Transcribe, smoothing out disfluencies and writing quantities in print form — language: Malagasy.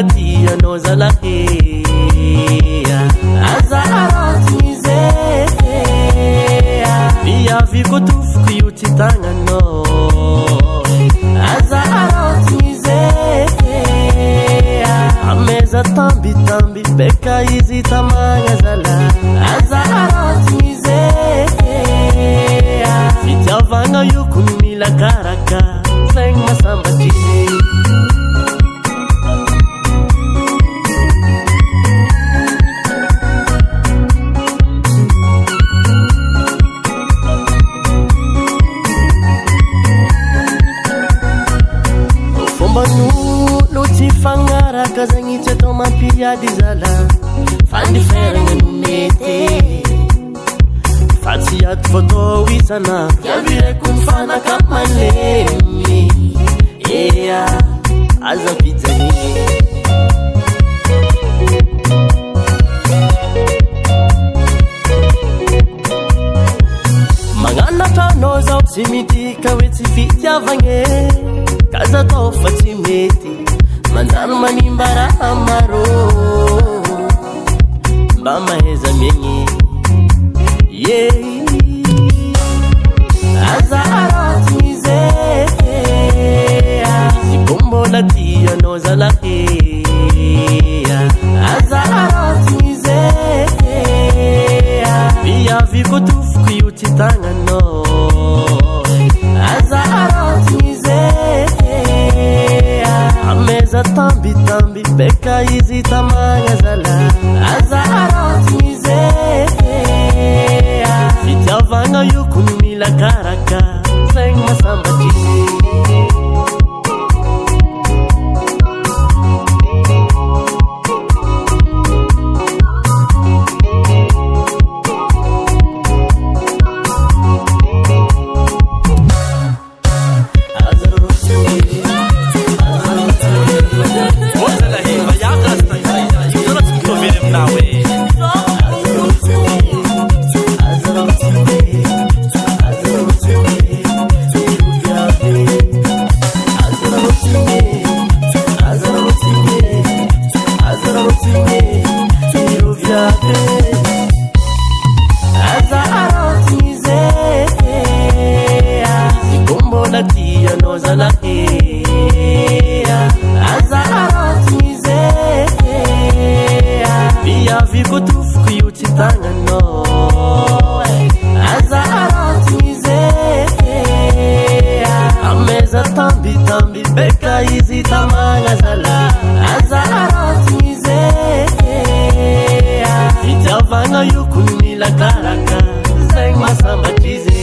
tianao zalahy aza arotinizea viaviko tofoko io tsy tagnanao aza arotinizea ameza tambitamby beka izy tamagna zala aza arotinizea fitiavagna io kono mila karaka zegny masambatry no tsy fagnaraka zegny tsy atao mampiady zala fandiferagna no mety fa tsy ato vatao isana iavireko ny fanaka malemy ea aza pizany magnanatranao zao tsy midika hoe tsy fitiavagne kaza tao fa tsy mety manjary manimba raha maro mba maheza miegny ye aza arotinizea izy ko mbola tianao zalahy aza arotinizea viaviko tofoko io tsy tagnanao aza arotinizea ameza tambitamby beka izy tamagna zala aza arotinizea fitiavagna io kono mila karaka zegny masambatry viaviko tofoko io tsy tagnanao aza arotinizea ameza tambitamby beka izy tamagna zala aza arotinizea fitiavagna io kono mila karaka zegny masambatry izy